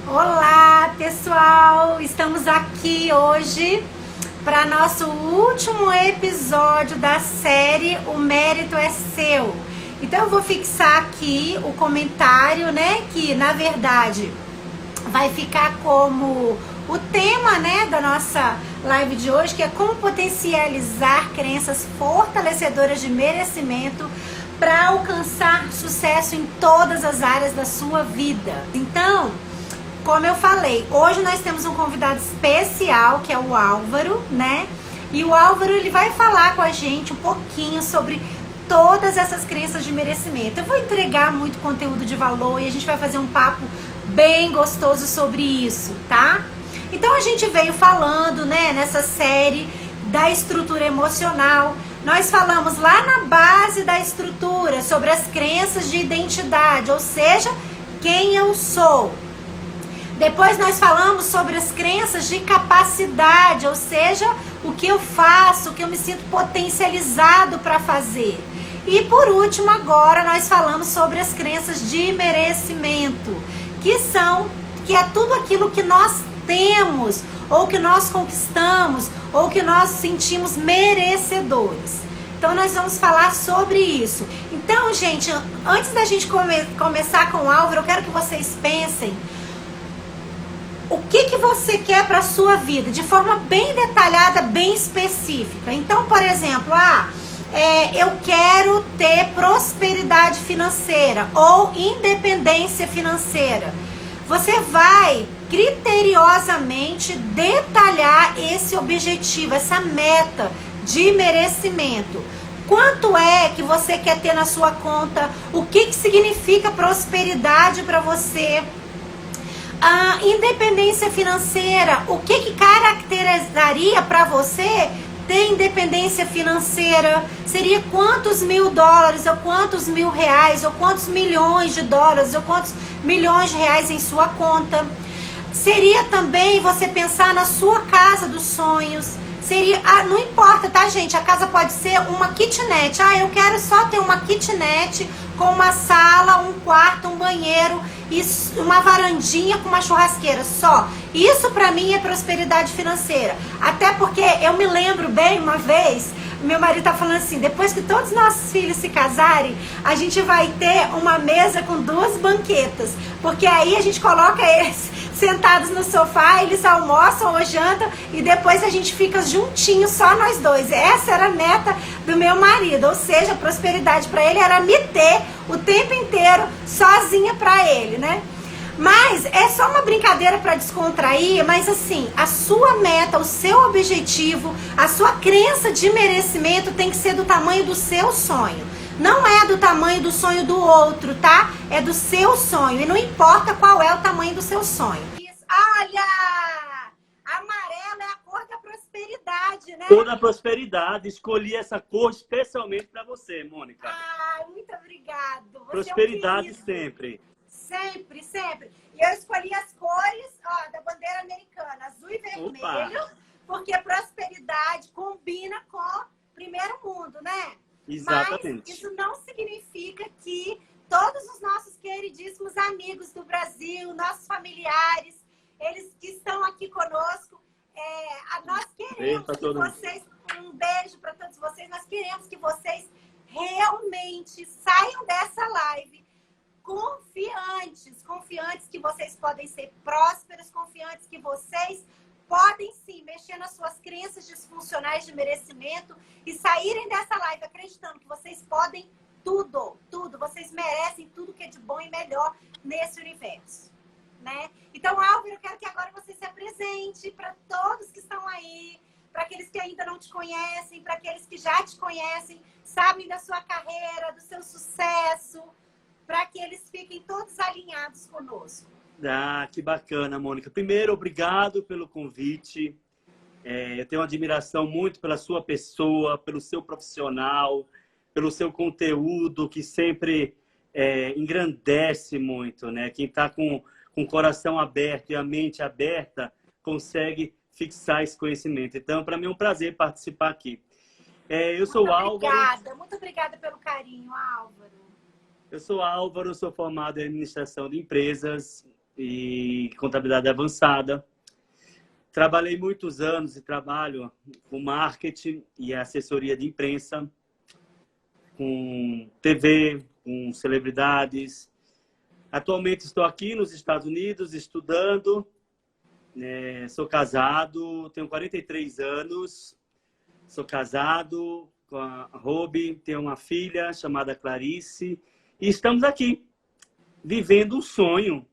Olá, pessoal! Estamos aqui hoje para nosso último episódio da série O Mérito é Seu. Então eu vou fixar aqui o comentário, né, que na verdade vai ficar como o tema, né, da nossa live de hoje, que é como potencializar crenças fortalecedoras de merecimento para alcançar sucesso em todas as áreas da sua vida. Então, como eu falei, hoje nós temos um convidado especial, que é o Álvaro, né? E o Álvaro, ele vai falar com a gente um pouquinho sobre todas essas crenças de merecimento. Eu vou entregar muito conteúdo de valor e a gente vai fazer um papo bem gostoso sobre isso, tá? Então a gente veio falando, né, nessa série da estrutura emocional. Nós falamos lá na base da estrutura sobre as crenças de identidade, ou seja, quem eu sou. Depois nós falamos sobre as crenças de capacidade, ou seja, o que eu faço, o que eu me sinto potencializado para fazer. E por último, agora nós falamos sobre as crenças de merecimento, que é tudo aquilo que nós temos, ou que nós conquistamos, ou que nós sentimos merecedores. Então nós vamos falar sobre isso. Então, gente, antes da gente começar com o Álvaro, eu quero que vocês pensem o que você quer para a sua vida, de forma bem detalhada, bem específica. Então, por exemplo, eu quero ter prosperidade financeira ou independência financeira. Você vai criteriosamente detalhar esse objetivo, essa meta de merecimento. Quanto é que você quer ter na sua conta? O que significa prosperidade para você? A independência financeira, o que caracterizaria para você ter independência financeira? Seria quantos $1.000, ou quantos R$1.000, ou quantos milhões de dólares, ou quantos milhões de reais em sua conta? Seria também você pensar na sua casa dos sonhos. Seria, não importa, tá, gente? A casa pode ser uma kitnet. Eu quero só ter uma kitnet com uma sala, um quarto, um banheiro e uma varandinha com uma churrasqueira só. Isso pra mim é prosperidade financeira. Até porque eu me lembro bem uma vez, meu marido tá falando assim, depois que todos os nossos filhos se casarem, a gente vai ter uma mesa com 2 banquetas. Porque aí a gente coloca eles sentados no sofá, eles almoçam ou jantam e depois a gente fica juntinho, só nós dois. Essa era a meta do meu marido, ou seja, a prosperidade para ele era me ter o tempo inteiro sozinha para ele, né? Mas é só uma brincadeira para descontrair, mas assim, a sua meta, o seu objetivo, a sua crença de merecimento tem que ser do tamanho do seu sonho. Não é do tamanho do sonho do outro, tá? É do seu sonho. E não importa qual é o tamanho do seu sonho. Olha! Amarelo é a cor da prosperidade, né? Cor da prosperidade. Escolhi essa cor especialmente para você, Mônica. Muito obrigado. Você prosperidade é um sempre. Sempre, sempre. E eu escolhi as cores, da bandeira americana, azul e vermelho, porque prosperidade combina com primeiro mundo, né? Exatamente. Mas isso não significa que todos os nossos queridíssimos amigos do Brasil, nossos familiares, eles que estão aqui conosco, nós queremos que vocês, um beijo para todos vocês, nós queremos que vocês realmente saiam dessa live confiantes que vocês podem ser prósperos, confiantes que vocês podem sim mexer nas suas crenças disfuncionais de merecimento e saírem dessa live acreditando que vocês podem tudo, vocês merecem tudo que é de bom e melhor nesse universo, né? Então, Álvaro, eu quero que agora você se apresente para todos que estão aí, para aqueles que ainda não te conhecem, para aqueles que já te conhecem, sabem da sua carreira, do seu sucesso, para que eles fiquem todos alinhados conosco. Que bacana, Mônica. Primeiro, obrigado pelo convite. Eu tenho uma admiração muito pela sua pessoa, pelo seu profissional, pelo seu conteúdo, que sempre engrandece muito, né? Quem está com o coração aberto e a mente aberta consegue fixar esse conhecimento. Então, para mim é um prazer participar aqui. Eu sou o Álvaro. Muito obrigada pelo carinho, Álvaro. Eu sou Álvaro, sou formado em administração de empresas. e contabilidade avançada. Trabalhei muitos anos e trabalho com marketing e assessoria de imprensa, com TV, com celebridades. Atualmente estou aqui nos Estados Unidos estudando. Sou casado, tenho 43 anos. Sou casado com a Robi, tenho uma filha chamada Clarice. E estamos aqui, vivendo um sonho,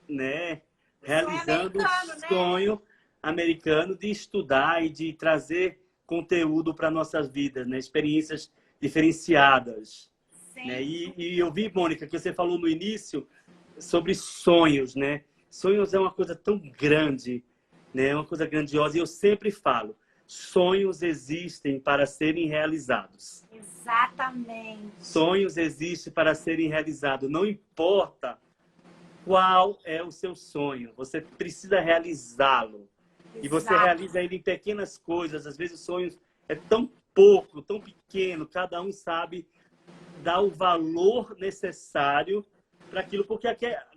né? Realizando um sonho americano de estudar e de trazer conteúdo para nossas vidas, né? Experiências diferenciadas. Né? E eu vi, Mônica, que você falou no início sobre sonhos, né? Sonhos é uma coisa tão grande, né? É uma coisa grandiosa. E eu sempre falo, sonhos existem para serem realizados. Exatamente. Sonhos existem para serem realizados. Não importa qual é o seu sonho, você precisa realizá-lo. E você realiza ele em pequenas coisas. Às vezes o sonho é tão pouco, tão pequeno. Cada um sabe dar o valor necessário para aquilo, porque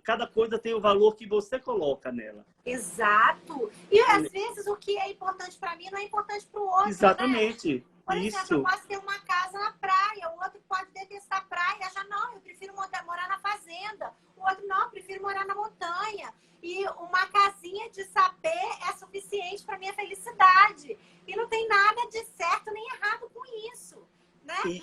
cada coisa tem o valor que você coloca nela. Exato. E às vezes o que é importante para mim não é importante para o outro. Exatamente. Né? Por exemplo, eu posso ter uma casa na praia, o outro pode detestar a praia, já não, eu prefiro morar na fazenda. O outro não, eu prefiro morar na montanha. E uma casinha de saber é suficiente para minha felicidade. E não tem nada de certo nem errado com isso. Né?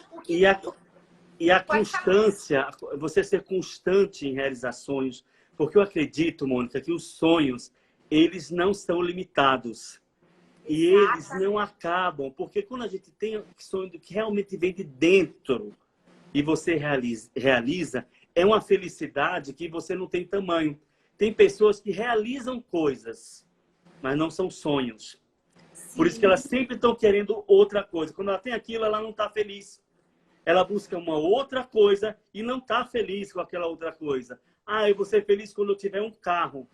E a constância, você ser constante em realizar sonhos, porque eu acredito, Mônica, que os sonhos, eles não são limitados. E eles não acabam, porque quando a gente tem um sonho que realmente vem de dentro e você realiza, é uma felicidade que você não tem tamanho. Tem pessoas que realizam coisas, mas não são sonhos. Sim. Por isso que elas sempre estão querendo outra coisa. Quando ela tem aquilo, ela não está feliz. Ela busca uma outra coisa e não está feliz com aquela outra coisa. Ah, eu vou ser feliz quando eu tiver um carro.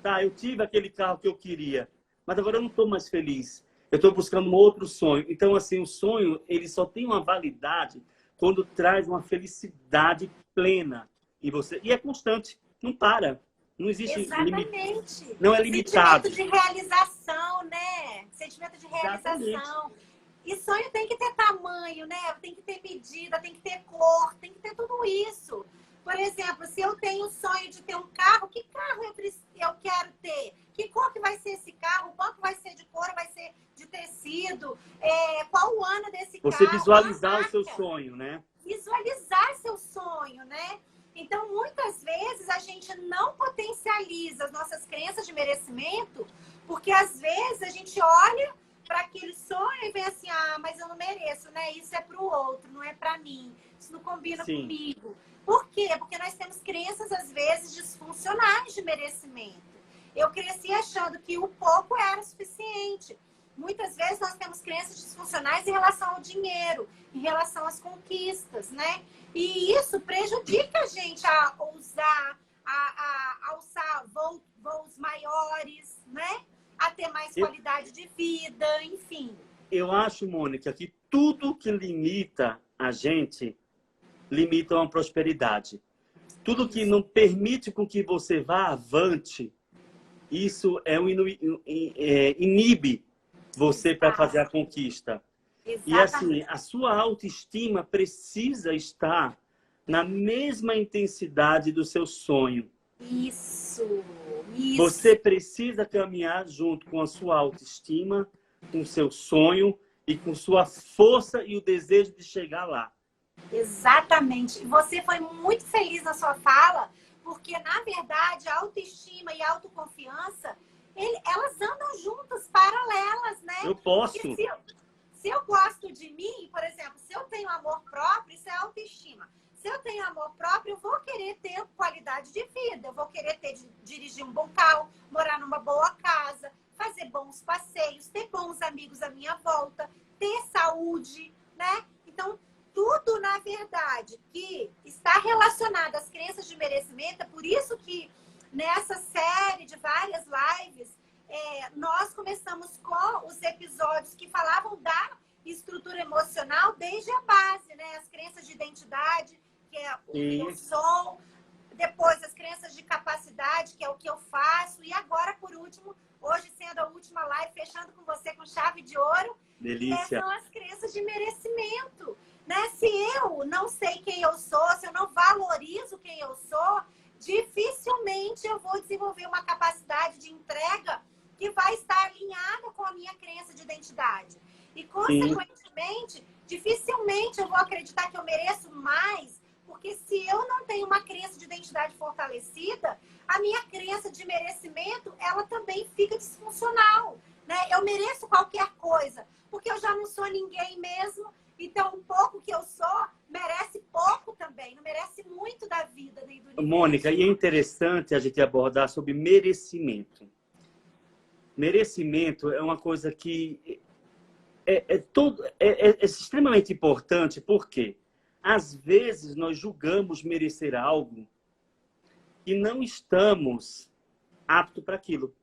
Tá, eu tive aquele carro que eu queria, mas agora eu não estou mais feliz. Eu estou buscando um outro sonho. Então, assim, o sonho, ele só tem uma validade quando traz uma felicidade plena em você. E é constante, não para. Não existe limite. Não é limitado. Sentimento de realização, né? Sentimento de realização. Exatamente. E sonho tem que ter tamanho, né? Tem que ter medida, tem que ter cor, tem que ter tudo isso. Por exemplo, se eu tenho o sonho de ter um carro, que carro eu quero ter? Que cor que vai ser esse carro? O banco vai ser de couro, vai ser de tecido? Qual o ano desse carro? Você visualizar o seu sonho, né? Visualizar seu sonho, né? Então, muitas vezes, a gente não potencializa as nossas crenças de merecimento, porque às vezes a gente olha para aquele sonho e vem assim, ah, mas eu não mereço, né? Isso é para o outro, não é para mim. Isso não combina comigo. Por quê? Porque nós temos crenças, às vezes, disfuncionais de merecimento. Eu cresci achando que o pouco era suficiente. Muitas vezes nós temos crenças disfuncionais em relação ao dinheiro, em relação às conquistas, né? E isso prejudica a gente a ousar, a alçar voos maiores, né? A ter mais qualidade de vida, enfim. Eu acho, Mônica, que tudo que limita a gente limita uma prosperidade. Tudo que não permite com que você vá avante, isso inibe você para fazer a conquista. Exatamente. E assim, a sua autoestima precisa estar na mesma intensidade do seu sonho. Isso. Você precisa caminhar junto com a sua autoestima, com o seu sonho e com sua força e o desejo de chegar lá. Exatamente. E você foi muito feliz na sua fala, porque, na verdade, a autoestima e a autoconfiança, elas andam juntas, paralelas, né? Eu posso. Se eu gosto de mim, por exemplo, se eu tenho amor próprio, isso é autoestima. Se eu tenho amor próprio, eu vou querer ter qualidade de vida, eu vou querer dirigir um bom carro, morar numa boa casa, fazer bons passeios, ter bons amigos à minha volta, ter saúde, né? Então, tudo, na verdade, que está relacionado às crenças de merecimento, é por isso que nessa série de várias lives, nós começamos com os episódios que falavam da estrutura emocional desde a base, né? As crenças de identidade, que é o que eu sou, depois as crenças de capacidade, delícia. São as crenças de merecimento, né? Se eu não sei quem eu sou, se eu não valorizo quem eu sou, dificilmente eu vou desenvolver uma capacidade de entrega que vai estar alinhada com a minha crença de identidade. E, consequentemente, dificilmente eu vou acreditar que eu mereço mais, porque se eu não tenho uma crença de identidade fortalecida, a minha crença de merecimento, ela também fica disfuncional, né? Eu mereço qualquer coisa, porque eu já não sou ninguém mesmo, então o pouco que eu sou merece pouco também, não merece muito da vida nem do universo. Mônica, e é interessante a gente abordar sobre merecimento. Merecimento é uma coisa que é extremamente importante, porque às vezes nós julgamos merecer algo e não estamos aptos para aquilo.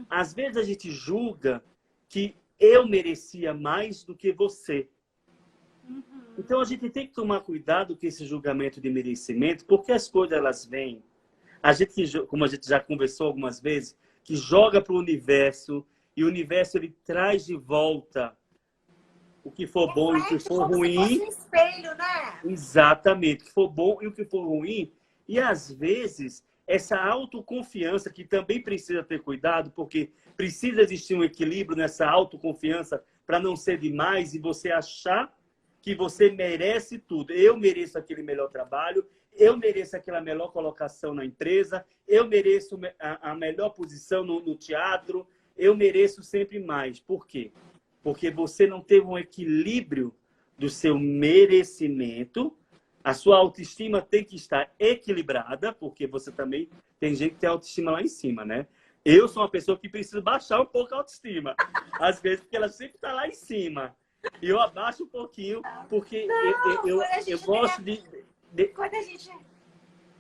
Às vezes a gente julga que eu merecia mais do que você. Então a gente tem que tomar cuidado com esse julgamento de merecimento, porque as coisas elas vêm. A gente, como a gente já conversou algumas vezes, que joga para o universo e o universo ele traz de volta o que for bom e o que for ruim. Como se fosse um espelho, né? Exatamente, o que for bom e o que for ruim. E às vezes essa autoconfiança que também precisa ter cuidado, porque precisa existir um equilíbrio nessa autoconfiança para não ser demais e você achar que você merece tudo. Eu mereço aquele melhor trabalho, eu mereço aquela melhor colocação na empresa, eu mereço a melhor posição no teatro, eu mereço sempre mais. Por quê? Porque você não teve um equilíbrio do seu merecimento. A sua autoestima tem que estar equilibrada, porque você também tem gente que tem autoestima lá em cima, né? Eu sou uma pessoa que precisa baixar um pouco a autoestima. Às vezes, porque ela sempre está lá em cima. E eu abaixo um pouquinho, porque eu gosto de...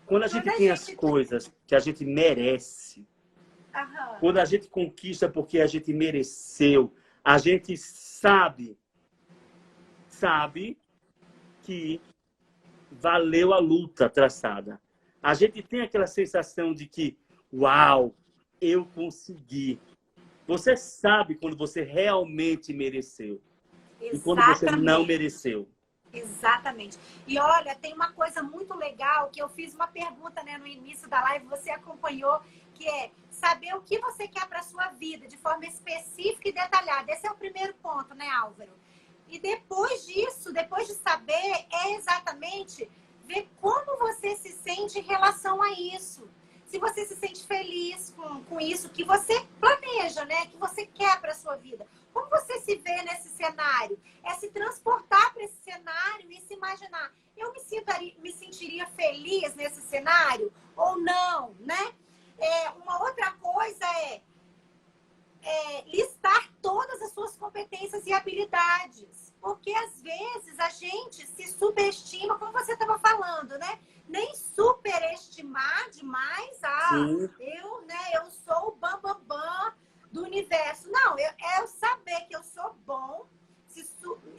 Quando a gente tem as coisas que a gente merece, quando a gente conquista porque a gente mereceu, a gente sabe que valeu a luta traçada. A gente tem aquela sensação de que, uau, eu consegui. Você sabe quando você realmente mereceu. Exatamente. E quando você não mereceu. Exatamente. E olha, tem uma coisa muito legal que eu fiz uma pergunta, né, no início da live, você acompanhou, que é saber o que você quer para a sua vida de forma específica e detalhada. Esse é o primeiro ponto, né, Álvaro? E depois disso, depois de saber, é exatamente ver como você se sente em relação a isso. Se você se sente feliz com isso que você planeja, né? Que você quer para a sua vida. Como você se vê nesse cenário? É se transportar para esse cenário e se imaginar. Eu me sentiria feliz nesse cenário ou não, né? Uma outra coisa é listar todas as suas competências e habilidades. Porque, às vezes, a gente se subestima, como você estava falando, né? Nem superestimar demais. Eu sou o bam do universo. Não, é saber que eu sou bom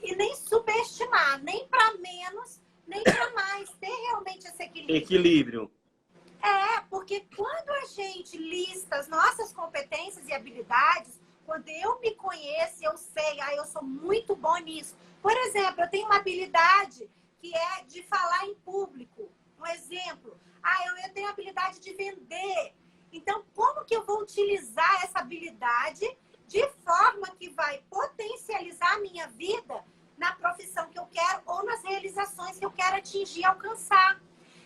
e nem subestimar, nem para menos, nem para mais. Ter realmente esse equilíbrio. Porque quando a gente lista as nossas competências e habilidades, quando eu me conheço, eu sei, eu sou muito bom nisso. Por exemplo, eu tenho uma habilidade que é de falar em público. Um exemplo, eu tenho a habilidade de vender. Então, como que eu vou utilizar essa habilidade de forma que vai potencializar a minha vida na profissão que eu quero ou nas realizações que eu quero atingir e alcançar?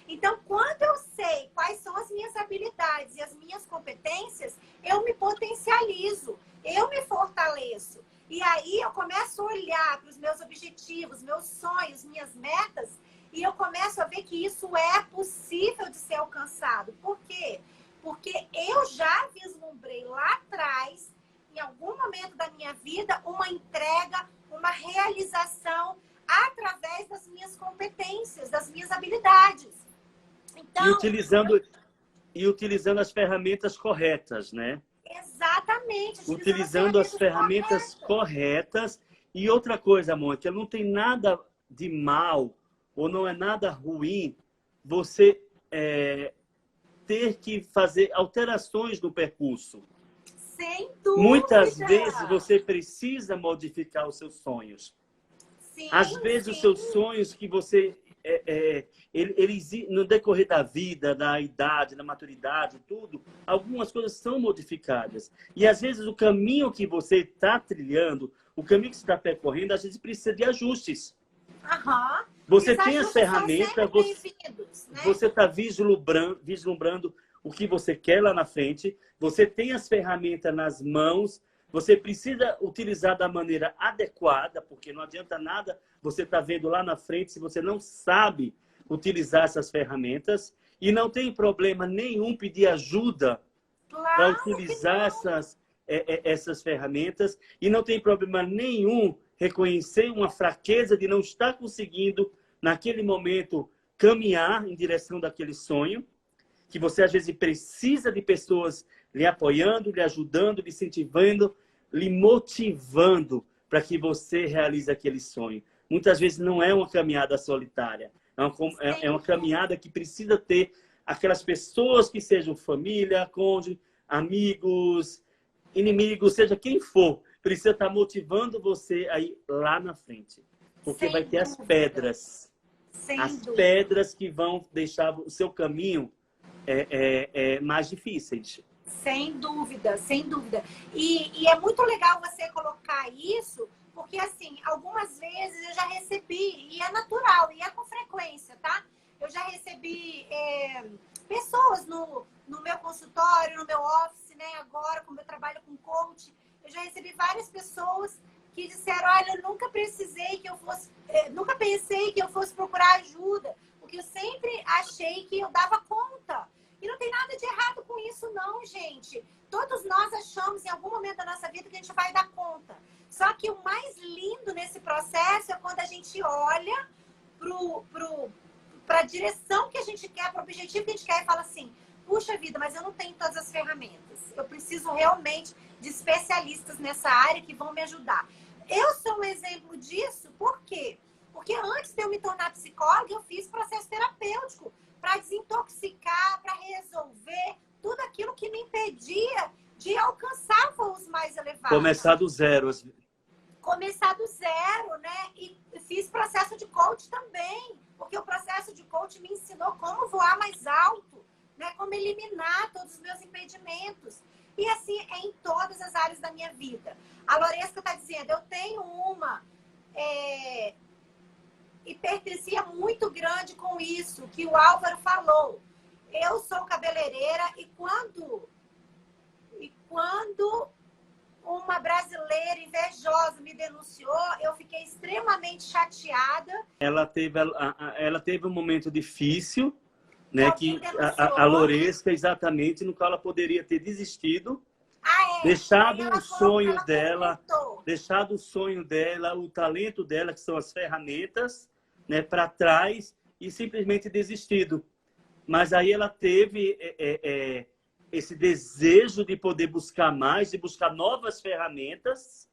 Então, quando eu sei quais são as minhas habilidades e as minhas competências, eu me potencializo, eu me fortaleço. E aí eu começo a olhar para os meus objetivos, meus sonhos, minhas metas, e eu começo a ver que isso é possível de ser alcançado. Por quê? Porque eu já vislumbrei lá atrás, em algum momento da minha vida, uma entrega, uma realização através das minhas competências, das minhas habilidades. Então, e utilizando as ferramentas corretas, né? Exatamente. Utilizando as ferramentas corretas. E outra coisa, Mônica, não tem nada de mal ou não é nada ruim você ter que fazer alterações no percurso. Sem dúvida. Muitas vezes você precisa modificar os seus sonhos. Sim, Às vezes os seus sonhos que você... eles, no decorrer da vida, da idade, da maturidade, tudo, algumas coisas são modificadas. E às vezes o caminho que você está trilhando, o caminho que você está percorrendo, às vezes precisa de ajustes. Aham. Você Os tem as ajustes ferramentas, são sempre bem-vindos, né? você está vislumbrando o que você quer lá na frente, você tem as ferramentas nas mãos, você precisa utilizar da maneira adequada, porque não adianta nada você estar vendo lá na frente se você não sabe utilizar essas ferramentas. E não tem problema nenhum pedir ajuda para utilizar essas ferramentas. E não tem problema nenhum reconhecer uma fraqueza de não estar conseguindo, naquele momento, caminhar em direção daquele sonho, que você às vezes precisa de pessoas lhe apoiando, lhe ajudando, lhe incentivando, lhe motivando para que você realize aquele sonho. Muitas vezes não é uma caminhada solitária, é uma caminhada que precisa ter aquelas pessoas que sejam família, cônjuge, amigos, inimigos, seja quem for, precisa estar motivando você aí lá na frente. Porque vai ter as pedras. As pedras que vão deixar o seu caminho mais difíceis. Sem dúvida, sem dúvida. E é muito legal você colocar isso, porque assim, algumas vezes eu já recebi, e é natural, e é com frequência, tá? Eu já recebi pessoas no meu consultório, no meu office, né? Agora, como eu trabalho com coach, eu já recebi várias pessoas que disseram, olha, eu nunca pensei que eu fosse procurar ajuda, porque eu sempre achei que eu dava conta. E não tem nada de errado com isso, não, gente. Todos nós achamos em algum momento da nossa vida que a gente vai dar conta. Só que o mais lindo nesse processo é quando a gente olha para a direção que a gente quer, para o objetivo que a gente quer e fala assim, puxa vida, mas eu não tenho todas as ferramentas. Eu preciso realmente de especialistas nessa área que vão me ajudar. Eu sou um exemplo disso, por quê? Porque antes de eu me tornar psicóloga, eu fiz processo terapêutico para desintoxicar, para resolver tudo aquilo que me impedia de alcançar voos mais elevados. Começar do zero. Começar do zero, né? E fiz processo de coach também, porque o processo de coach me ensinou como voar mais alto, né? Como eliminar todos os meus impedimentos. E assim é em todas as áreas da minha vida. A Loresca está dizendo, eu tenho uma hipertresia muito grande com isso, que o Álvaro falou. Eu sou cabeleireira e quando uma brasileira invejosa me denunciou, eu fiquei extremamente chateada. Ela teve um momento difícil, né? Que a Loresca, exatamente, no qual ela poderia ter desistido, deixado o sonho dela, o talento dela, que são as ferramentas, né, para trás e simplesmente desistido. Mas aí ela teve esse desejo de poder buscar mais, de buscar novas ferramentas.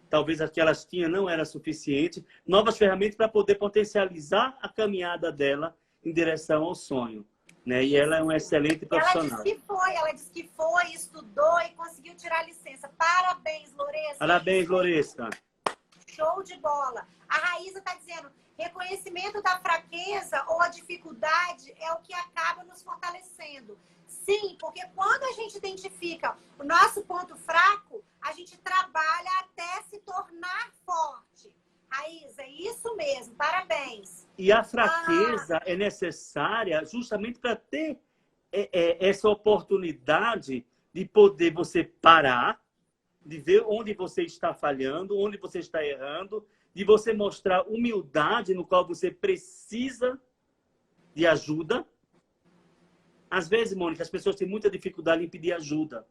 Talvez as que elas tinham não era suficiente. Novas ferramentas para poder potencializar a caminhada dela em direção ao sonho. Né? E ela é uma excelente profissional. Ela disse que foi, estudou e conseguiu tirar a licença. Parabéns, Loresca. Parabéns, Loresca. Show de bola. A Raíza está dizendo, reconhecimento da fraqueza ou a dificuldade é o que acaba nos fortalecendo. Sim, porque quando a gente identifica o nosso ponto fraco, a gente trabalha até se tornar forte. Raíza, é isso mesmo. Parabéns. E a fraqueza é necessária justamente para ter essa oportunidade de poder você parar, de ver onde você está falhando, onde você está errando, de você mostrar humildade no qual você precisa de ajuda. Às vezes, Mônica, as pessoas têm muita dificuldade em pedir ajuda.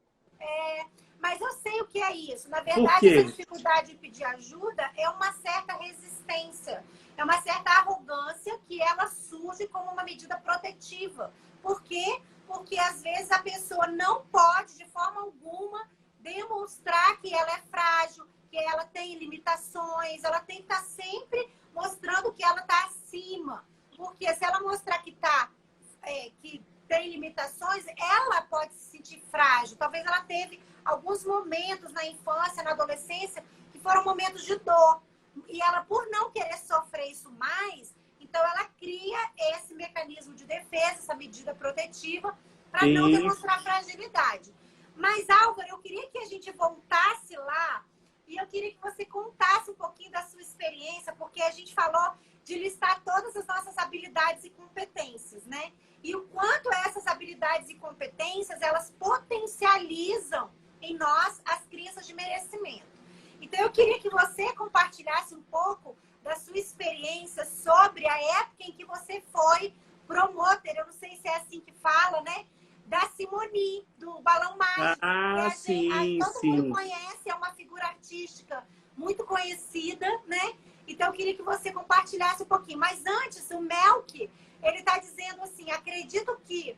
Mas eu sei o que é isso. Na verdade, essa dificuldade de pedir ajuda é uma certa resistência. É uma certa arrogância que ela surge como uma medida protetiva. Por quê? Porque, às vezes, a pessoa não pode, de forma alguma, demonstrar que ela é frágil, que ela tem limitações, ela tem que estar sempre mostrando que ela está acima. Porque se ela mostrar que tem limitações, ela pode se sentir frágil. Talvez ela teve alguns momentos na infância, na adolescência, que foram momentos de dor. E ela, por não querer sofrer isso mais, então ela cria esse mecanismo de defesa, essa medida protetiva, para não demonstrar fragilidade. Mas, Álvaro, eu queria que a gente voltasse lá e eu queria que você contasse um pouquinho da sua experiência, porque a gente falou de listar todas as nossas habilidades e competências, né? E o quanto essas habilidades e competências, elas potencializam em nós as crenças de merecimento. Então, eu queria que você compartilhasse um pouco da sua experiência sobre a época em que você foi promoter, eu não sei se é assim que fala, né? Da Simone, do Balão Mágico. Todo mundo conhece, é uma figura artística muito conhecida, né? Então, eu queria que você compartilhasse um pouquinho. Mas antes, o Melk, ele está dizendo assim, acredito que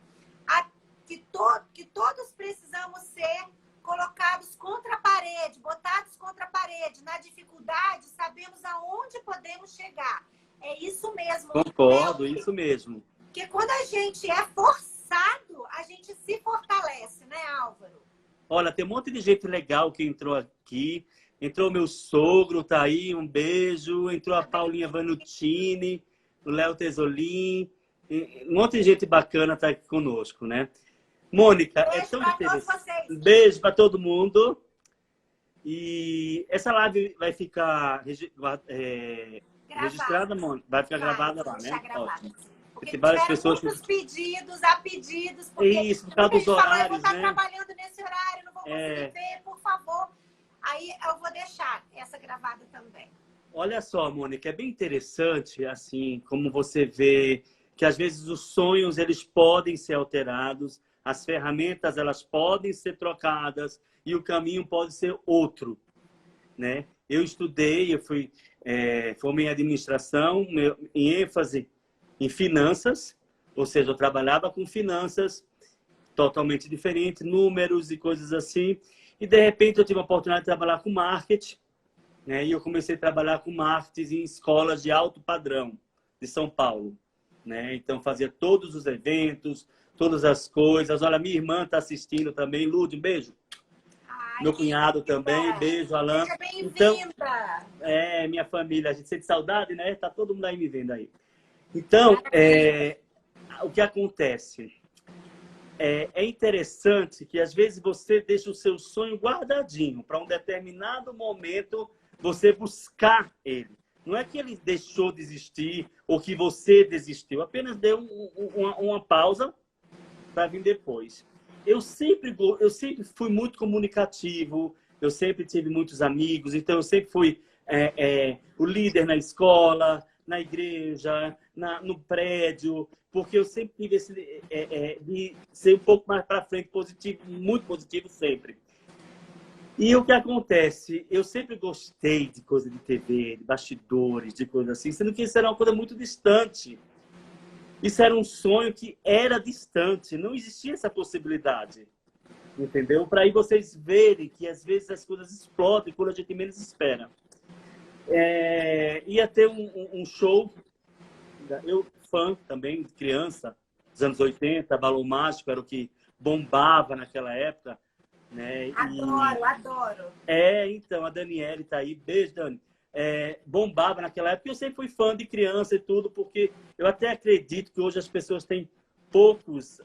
todos precisamos ser colocados contra a parede, botados contra a parede. Na dificuldade, sabemos aonde podemos chegar. É isso mesmo. Concordo, Melk. isso mesmo. Porque quando a gente é forçado, a gente se fortalece, né, Álvaro? Olha, tem um monte de gente legal que entrou aqui. Entrou meu sogro, tá aí, um beijo. Entrou a Paulinha Vanutini, o Léo Tesolin. Um monte de gente bacana tá aqui conosco, né? Mônica, é tão interessante. Um beijo para todo mundo. E essa live vai ficar registrada, Mônica? Vai ficar gravada lá, né? Ótimo. Porque tem várias pessoas muitos pedidos, há pedidos. Porque isso, por causa dos horários, eu vou estar né? trabalhando nesse horário, não vou conseguir ver, por favor. Aí eu vou deixar essa gravada também. Olha só, Mônica, é bem interessante, assim, como você vê que às vezes os sonhos, eles podem ser alterados, as ferramentas, elas podem ser trocadas e o caminho pode ser outro, né? Eu estudei, eu formei em administração, em ênfase em finanças, ou seja, eu trabalhava com finanças totalmente diferente, números e coisas assim. E, de repente, eu tive a oportunidade de trabalhar com marketing, né? E eu comecei a trabalhar com marketing em escolas de alto padrão de São Paulo, né? Então, fazia todos os eventos, todas as coisas. Olha, minha irmã está assistindo também. Lud, um beijo. Ai, meu cunhado também. Beijo, Alan. Seja bem-vinda. Então, minha família. A gente sente saudade, né? Tá todo mundo aí me vendo aí. Então, o que acontece? É interessante que, às vezes, você deixa o seu sonho guardadinho para um determinado momento você buscar ele. Não é que ele deixou de existir ou que você desistiu. Apenas deu uma pausa para vir depois. Eu sempre fui muito comunicativo. Eu sempre tive muitos amigos. Então, eu sempre fui o líder na escola, na igreja, no prédio, porque eu sempre tive esse de ser um pouco mais para frente, positivo, muito positivo sempre. E o que acontece? Eu sempre gostei de coisa de TV, de bastidores, de coisas assim, sendo que isso era uma coisa muito distante. Isso era um sonho que era distante, não existia essa possibilidade. Entendeu? Para aí vocês verem que às vezes as coisas explodem quando a gente menos espera. Ia ter um show, eu fã também, de criança, dos anos 80, Balão Mágico era o que bombava naquela época, né? Adoro. Então, a Daniele tá aí, beijo, Dani. Bombava naquela época, eu sempre fui fã de criança e tudo, porque eu até acredito que hoje as pessoas têm poucos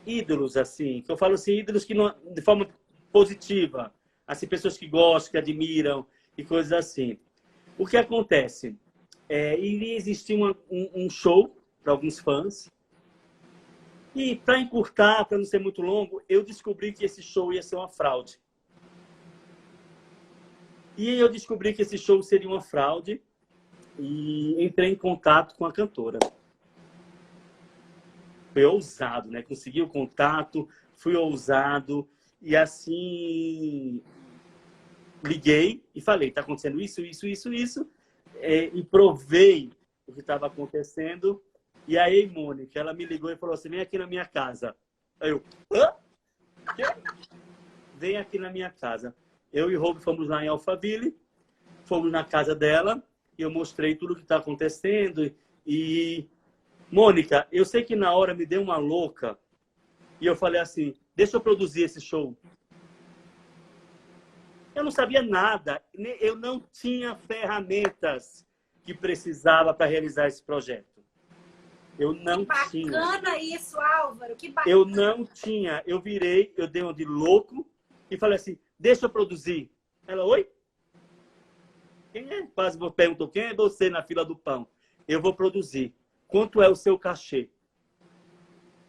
ídolos, assim, que eu falo assim, ídolos que não, de forma positiva, assim, pessoas que gostam, que admiram, e coisas assim. O que acontece? Iria existir um show para alguns fãs. E para encurtar, para não ser muito longo, eu descobri que esse show ia ser uma fraude. E eu descobri que esse show seria uma fraude e entrei em contato com a cantora. Foi ousado, né? Consegui o contato, fui ousado e assim... liguei e falei, está acontecendo isso, e provei o que estava acontecendo. E aí, Mônica, ela me ligou e falou assim, vem aqui na minha casa. Aí eu, hã? Quê? Vem aqui na minha casa. Eu e o Rob fomos lá em Alphaville, fomos na casa dela, e eu mostrei tudo o que está acontecendo. E, Mônica, eu sei que na hora me deu uma louca, e eu falei assim, deixa eu produzir esse show. Eu não sabia nada. Eu não tinha ferramentas que precisava para realizar esse projeto. Eu não tinha. Que bacana isso, Álvaro. Que bacana. Eu não tinha. Eu virei, eu dei uma de louco e falei assim, deixa eu produzir. Ela, oi? Quem é? Quase perguntou, quem é você na fila do pão? Eu vou produzir. Quanto é o seu cachê?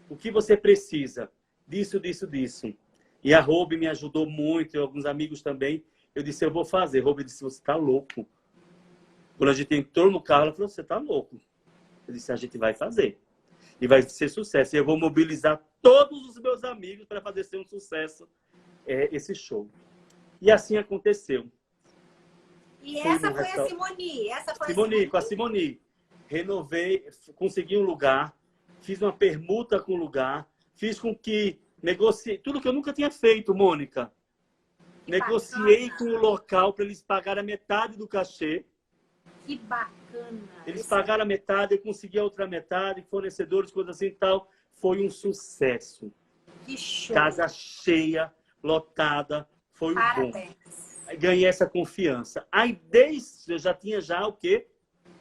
O que você precisa? Disso, disso, disso. E a Robe me ajudou muito, e alguns amigos também. Eu disse, eu vou fazer. A Robe disse, você está louco. Quando a gente entrou no carro, ela falou, você está louco. Eu disse, a gente vai fazer. E vai ser sucesso. E eu vou mobilizar todos os meus amigos para fazer ser um sucesso esse show. E assim aconteceu. E essa foi a Simone? Essa foi Com a Simone. Renovei, consegui um lugar, fiz uma permuta com o lugar, fiz com que negociei, tudo que eu nunca tinha feito, Mônica. Negociei com o local para eles pagarem a metade do cachê. Que bacana. Eles pagaram a metade, eu consegui a outra metade, fornecedores, coisas assim e tal. Foi um sucesso. Que show. Casa cheia, lotada, foi um bom. Ganhei essa confiança. Aí, eu já tinha o quê?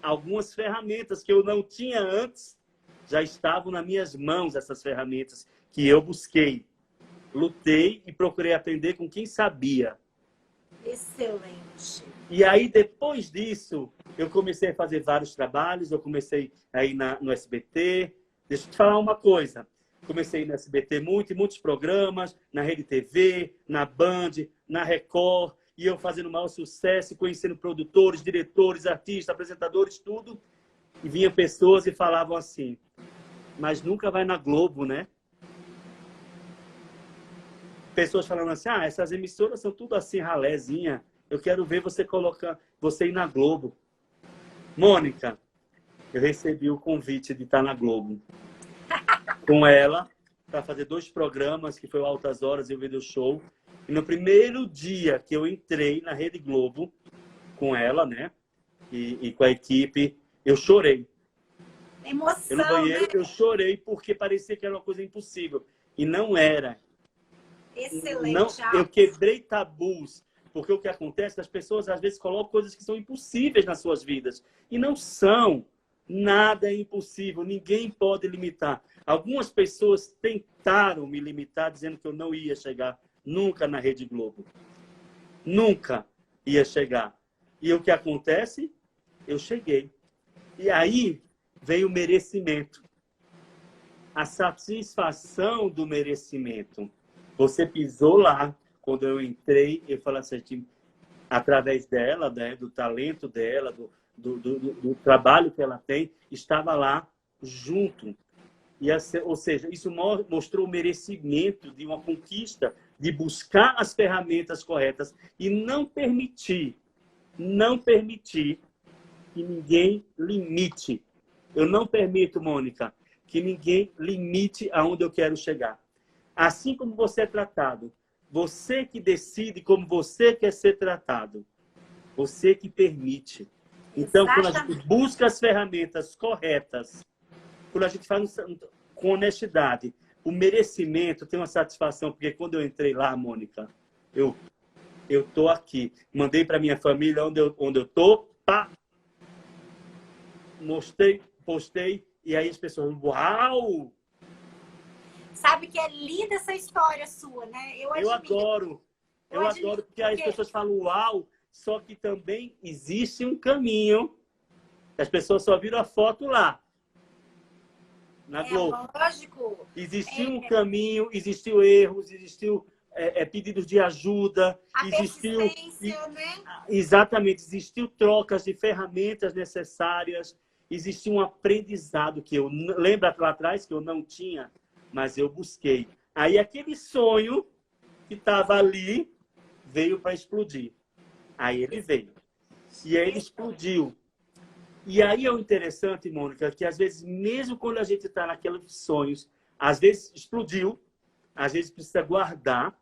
Algumas ferramentas que eu não tinha antes, já estavam nas minhas mãos, essas ferramentas que eu busquei. Lutei e procurei aprender com quem sabia. Excelente. E aí, depois disso, eu comecei a fazer vários trabalhos, eu comecei a ir no SBT. Deixa eu te falar uma coisa. Comecei no SBT em muitos programas, na Rede TV, na Band, na Record, e eu fazendo o maior sucesso, conhecendo produtores, diretores, artistas, apresentadores, tudo. E vinha pessoas e falavam assim, mas nunca vai na Globo, né? Pessoas falando assim, essas emissoras são tudo assim, ralézinha. Eu quero ver você ir na Globo. Mônica, eu recebi o convite de estar na Globo. Com ela, para fazer 2 programas, que foi o Altas Horas e o Video Show. E no primeiro dia que eu entrei na Rede Globo, com ela, né? E com a equipe, eu chorei. Emoção, no banheiro, né? Eu chorei porque parecia que era uma coisa impossível. E não era. Excelente. Não, eu quebrei tabus. Porque o que acontece é que as pessoas às vezes colocam coisas que são impossíveis nas suas vidas. E não são. Nada é impossível. Ninguém pode limitar. Algumas pessoas tentaram me limitar, dizendo que eu não ia chegar nunca na Rede Globo. Nunca ia chegar. E o que acontece? Eu cheguei. E aí vem o merecimento. A satisfação do merecimento. Você pisou lá. Quando eu entrei, eu falei assim, através dela, né, do talento dela, do trabalho que ela tem, estava lá junto. Ou seja, isso mostrou o merecimento de uma conquista, de buscar as ferramentas corretas e não permitir que ninguém limite. Eu não permito, Mônica, que ninguém limite aonde eu quero chegar. Assim como você é tratado, você que decide como você quer ser tratado. Você que permite. Então, quando a gente busca as ferramentas corretas, quando a gente faz com honestidade, o merecimento tem uma satisfação, porque quando eu entrei lá, Mônica, eu tô aqui. Mandei para minha família onde eu tô, pá! Mostrei, postei, e aí as pessoas, uau! Sabe que é linda essa história sua, né? Eu adoro. Eu adoro, porque aí as pessoas falam uau, só que também existe um caminho. As pessoas só viram a foto lá, na Globo. Lógico. Existiu um caminho, existiu erros, existiu pedidos de ajuda. Existiu, né? Exatamente, existiu trocas de ferramentas necessárias. Existiu um aprendizado que eu... Lembra lá atrás que eu não tinha? Mas eu busquei. Aí aquele sonho que estava ali veio para explodir. Aí ele veio. E aí ele explodiu. E aí é o interessante, Mônica, que às vezes, mesmo quando a gente está naqueles sonhos, às vezes explodiu, às vezes precisa guardar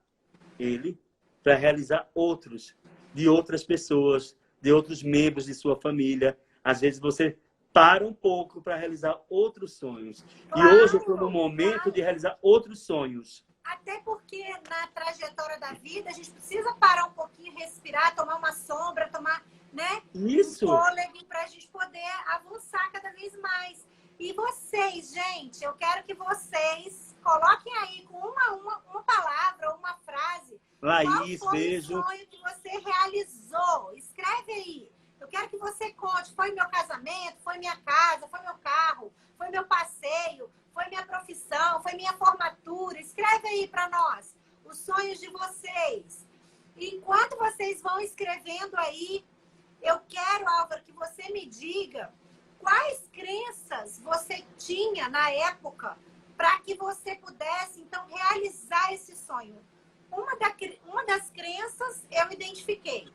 ele para realizar outros, de outras pessoas, de outros membros de sua família. Às vezes você para um pouco para realizar outros sonhos. Claro, e hoje eu estou no momento de realizar outros sonhos. até porque na trajetória da vida a gente precisa parar um pouquinho, respirar, tomar uma sombra, tomar, né, Isso. um fôlego para a gente poder avançar cada vez mais. E vocês, gente, eu quero que vocês coloquem aí com uma palavra, uma frase, Laís, qual foi beijo. o sonho que você realizou. Escreve aí. Eu quero que você conte. Foi meu casamento, foi minha casa, foi meu carro, foi meu passeio, foi minha profissão, foi minha formatura. Escreve aí para nós os sonhos de vocês. Enquanto vocês vão escrevendo aí, eu quero, Álvaro, que você me diga quais crenças você tinha na época para que você pudesse, então, realizar esse sonho. Uma das crenças eu identifiquei,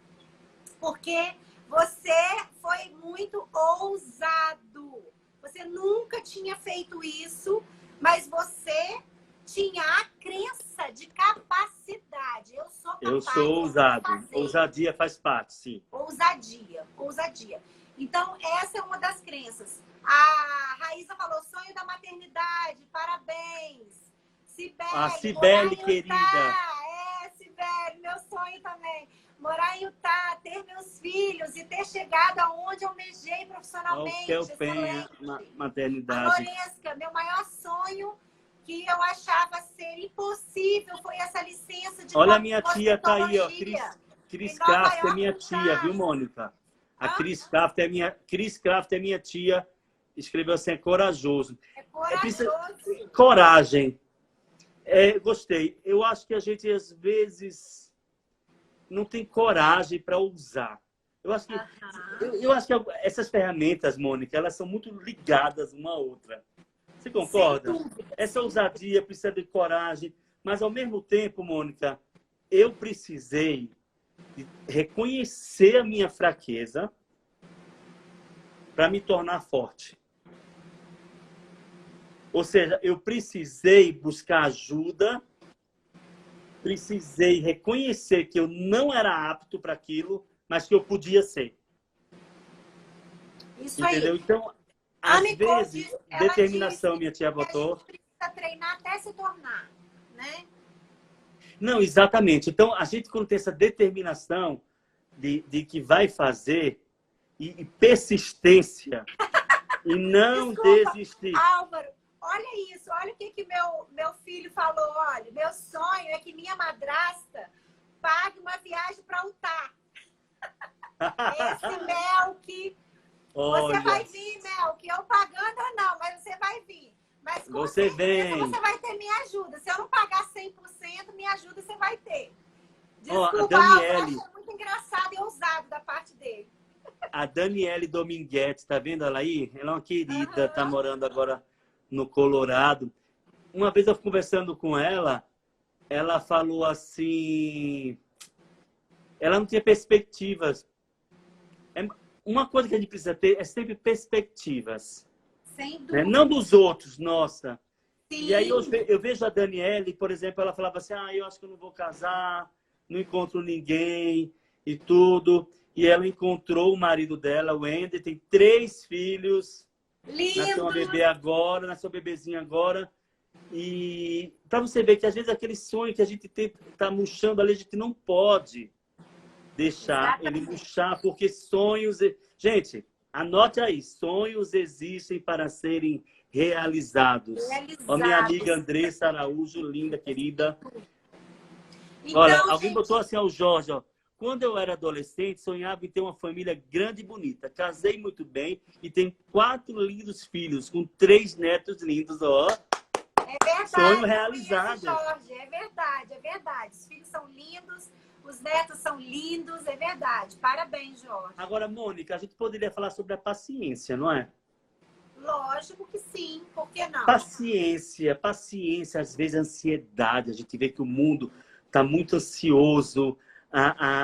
porque você foi muito ousado. Você nunca tinha feito isso, mas você tinha a crença de capacidade. Eu sou capaz. Eu sou ousado. Ousadia faz parte, sim. Ousadia, ousadia. Então, essa é uma das crenças. A Raíssa falou, sonho da maternidade, parabéns. Cibele, A Cibele, querida. Cibele, meu sonho também. Morar em Utah, ter meus filhos e ter chegado aonde eu almejei profissionalmente. Maternidade. Floresca, meu maior sonho que eu achava ser impossível foi essa licença de Olha, a minha tia tá aí, ó. Cris Craft é minha tia, viu, Mônica? A Cris Craft é minha tia. Escreveu assim, é corajoso. É corajoso. Coragem. Gostei. Eu acho que a gente, às vezes, não tem coragem para usar. Eu acho que essas ferramentas, Mônica, elas são muito ligadas uma à outra. Você concorda? Essa ousadia precisa de coragem. Mas, ao mesmo tempo, Mônica, eu precisei reconhecer a minha fraqueza para me tornar forte. Ou seja, eu precisei buscar ajuda, precisei reconhecer que eu não era apto para aquilo, mas que eu podia ser. Isso entendeu? aí. Então, às vezes, determinação, minha tia botou. A gente precisa treinar até se tornar, né? Não, exatamente. Então, a gente, quando tem essa determinação de que vai fazer, e persistência, e não desistir. Álvaro, olha isso, olha o que meu filho falou. Olha, meu sonho é que minha madrasta pague uma viagem para Utah. Esse Melk. Você vai vir, Melk. Eu pagando ou não, mas você vai vir. Mas com você certeza vem. Você vai ter minha ajuda. Se eu não pagar 100%, minha ajuda você vai ter. Desculpa, a Daniele. Álvaro, muito engraçado e ousado da parte dele. A Daniele Dominguete, tá vendo ela aí? Ela é uma querida, tá morando agora no Colorado. Uma vez eu conversando com ela, ela falou assim, ela não tinha perspectivas. Uma coisa que a gente precisa ter é sempre perspectivas. Sem dúvida. Não dos outros, nossa. Sim. E aí eu vejo a Daniele, por exemplo, ela falava assim, eu acho que eu não vou casar, não encontro ninguém e tudo. E ela encontrou o marido dela, o Andy, tem 3 filhos. Lindo! Nasceu uma bebê agora, nasceu uma bebezinha agora. E para você ver que às vezes aquele sonho que a gente tá murchando ali, a gente não pode deixar ele murchar, porque sonhos... Gente, anote aí, sonhos existem para serem realizados. Ó, minha amiga Andressa Araújo, linda, querida. Então, olha, alguém botou assim ao Jorge, ó. Quando eu era adolescente, sonhava em ter uma família grande e bonita. Casei muito bem e tenho 4 lindos filhos, com 3 netos lindos, ó. É verdade. Sonho realizado. Jorge, é verdade, é verdade. Os filhos são lindos, os netos são lindos, é verdade. Parabéns, Jorge. Agora, Mônica, a gente poderia falar sobre a paciência, não é? Lógico que sim, por que não? Paciência, às vezes ansiedade. A gente vê que o mundo está muito ansioso.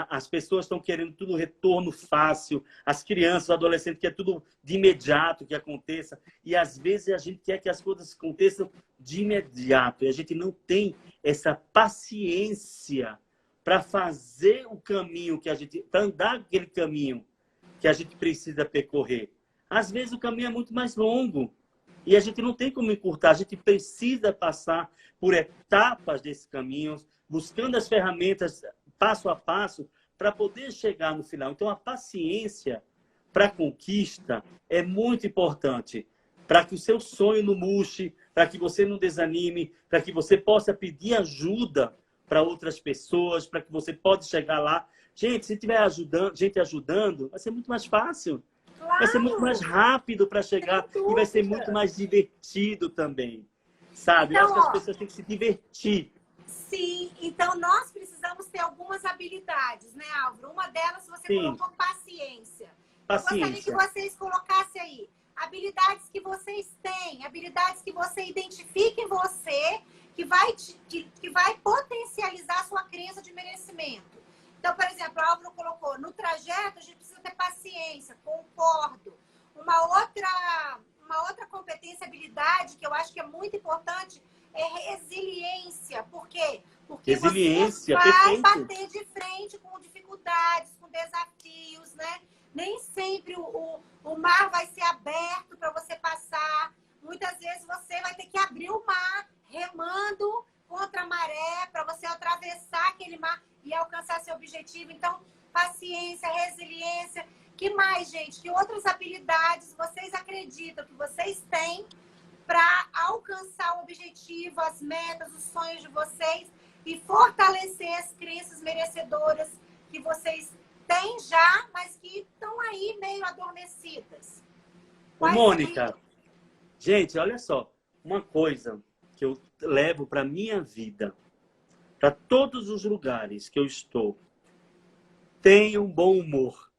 As pessoas estão querendo tudo retorno fácil, as crianças, os adolescentes querem tudo de imediato que aconteça, e às vezes a gente quer que as coisas aconteçam de imediato, e a gente não tem essa paciência para fazer o caminho que a gente, para andar aquele caminho que a gente precisa percorrer. Às vezes o caminho é muito mais longo, E a gente não tem como encurtar, a gente precisa passar por etapas desse caminho, buscando as ferramentas passo a passo para poder chegar no final. Então, a paciência para a conquista é muito importante, para que o seu sonho não murche, para que você não desanime, para que você possa pedir ajuda para outras pessoas, para que você possa chegar lá. Gente, se tiver gente ajudando, vai ser muito mais fácil. Claro, Vai ser muito mais rápido para chegar e vai ser muito mais divertido também. Sabe? Então, eu acho que as pessoas têm que se divertir. Sim, então nós precisamos ter algumas habilidades, né, Álvaro? Uma delas você colocou paciência. Eu gostaria que vocês colocassem aí habilidades que vocês têm, habilidades que você identifica em você, que vai potencializar a sua crença de merecimento. Então, por exemplo, o Álvaro colocou, no trajeto a gente precisa ter paciência, concordo. Uma outra competência, habilidade que eu acho que é muito importante é resiliência. Por quê? Porque você vai bater de frente com dificuldades, com desafios, né? Nem sempre o mar vai ser aberto para você passar. Muitas vezes você vai ter que abrir o mar remando contra a maré para você atravessar aquele mar e alcançar seu objetivo. Então, paciência, resiliência. Que mais, gente? Que outras habilidades vocês acreditam que vocês têm para alcançar o objetivo, as metas, os sonhos de vocês e fortalecer as crenças merecedoras que vocês têm já, mas que estão aí meio adormecidas? Ô, Mônica, gente, olha só. Uma coisa que eu levo para minha vida, para todos os lugares que eu estou, tenha um bom humor.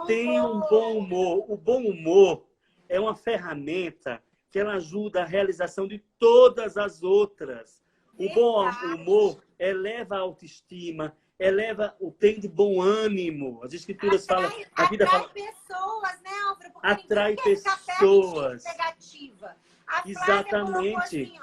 Tenha um bom humor. O bom humor é uma ferramenta que ela ajuda a realização de todas as outras. O bom humor eleva a autoestima, tem de bom ânimo. As escrituras falam... A vida fala, pessoas, né, Álvaro? Porque atrai pessoas. Negativa. Exatamente.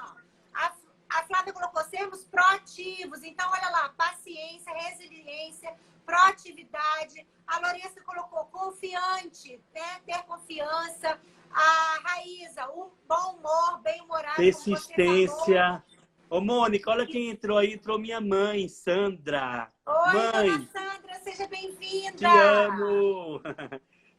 A Flávia colocou sermos proativos. Então, olha lá, paciência, resiliência, proatividade. A Lorena colocou confiante, né? Ter confiança. A Raíza, o bom humor, bem-humorado. Persistência. Ô, Mônica, olha quem entrou aí. Entrou minha mãe, Sandra. Oi, mãe, dona Sandra, seja bem-vinda. Te amo.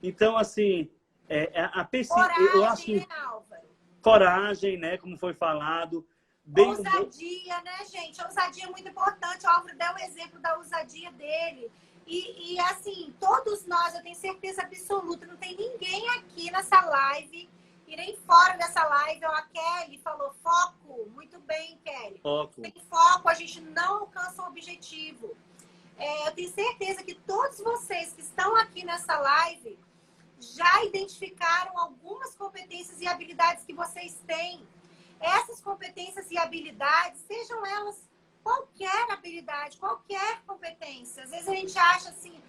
Então, assim, eu acho... né, Álvaro? Coragem, né? Como foi falado. Ousadia, né, gente? A ousadia é muito importante. O Álvaro deu o exemplo da ousadia dele. E, assim, todos nós, eu tenho certeza absoluta, não tem ninguém aqui nessa live e nem fora dessa live. A Kelly falou foco. Muito bem, Kelly. Foco. Sem foco, a gente não alcança o objetivo. Eu tenho certeza que todos vocês que estão aqui nessa live já identificaram algumas competências e habilidades que vocês têm. Essas competências e habilidades, sejam elas qualquer habilidade, qualquer competência. Às vezes a gente acha assim,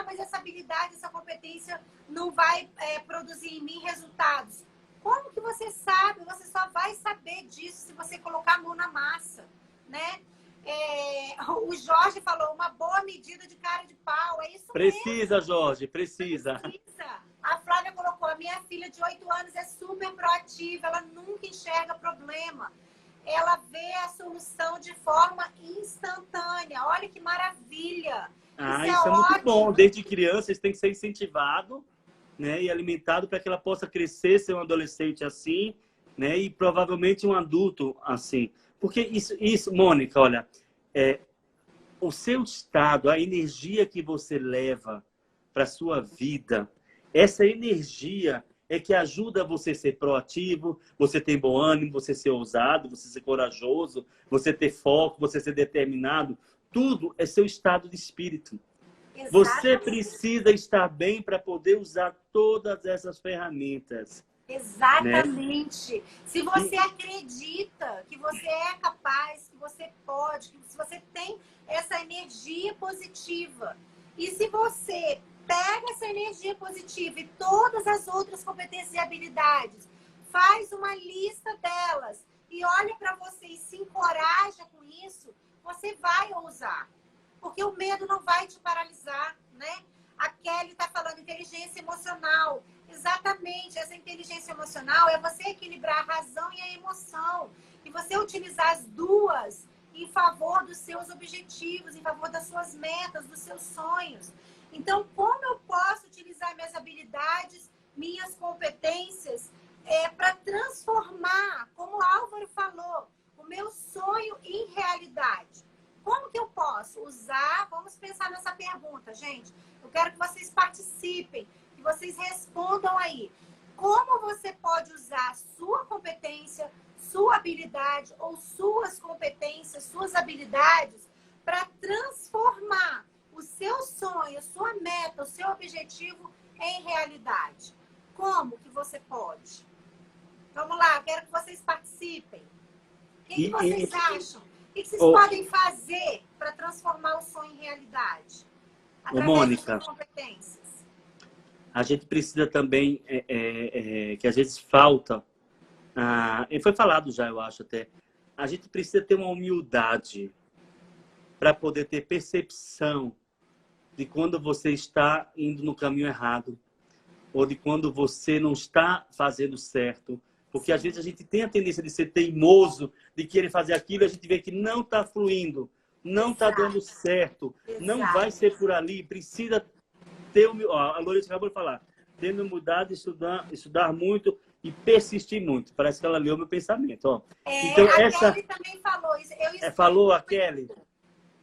mas essa habilidade, essa competência não vai produzir em mim resultados. Como que você sabe? Você só vai saber disso se você colocar a mão na massa, né? O Jorge falou, uma boa medida de cara de pau. É isso Precisa, mesmo. Jorge, precisa. A Flávia colocou, a minha filha de 8 anos é super proativa, ela nunca enxerga problema. Ela vê a solução de forma instantânea. Olha que maravilha. Isso é muito bom. Desde criança, isso tem que ser incentivado, né, e alimentado para que ela possa crescer, ser um adolescente assim, né, e provavelmente um adulto assim. Porque isso, Mônica, olha, o seu estado, a energia que você leva para a sua vida, essa energia é que ajuda você a ser proativo, você ter bom ânimo, você ser ousado, você ser corajoso, você ter foco, você ser determinado. Tudo é seu estado de espírito. Exatamente. Você precisa estar bem para poder usar todas essas ferramentas. Exatamente. Né? Se você acredita que você é capaz, que você pode, que se você tem essa energia positiva, e se você pega essa energia positiva e todas as outras competências e habilidades, faz uma lista delas e olha para você e se encoraja com isso, você vai ousar. Porque o medo não vai te paralisar, né? A Kelly está falando inteligência emocional. Exatamente. Essa inteligência emocional é você equilibrar a razão e a emoção. E você utilizar as duas em favor dos seus objetivos, em favor das suas metas, dos seus sonhos. Então, como eu posso utilizar minhas habilidades, minhas competências, para transformar, como o Álvaro falou, o meu sonho em realidade? Como que eu posso usar? Vamos pensar nessa pergunta, gente. Eu quero que vocês participem, que vocês respondam aí. Como você pode usar a sua competência, sua habilidade ou suas competências, suas habilidades para transformar o seu sonho, a sua meta, o seu objetivo em realidade? Como que você pode? Vamos lá, quero que vocês participem. O que vocês acham? O que vocês podem fazer para transformar o sonho em realidade? Através Mônica, das competências. a gente precisa também, que às vezes falta, e foi falado já, eu acho até, a gente precisa ter uma humildade para poder ter percepção de quando você está indo no caminho errado ou de quando você não está fazendo certo. Porque às vezes a gente tem a tendência de ser teimoso, de querer fazer aquilo, e a gente vê que não está fluindo, não está dando certo, não vai ser por ali, precisa ter humildade. A Lorena acabou de falar, ter humildade, estudar muito e persistir muito. Parece que ela leu meu pensamento. Ó. Então, a Kelly também falou isso. Falou a Kelly.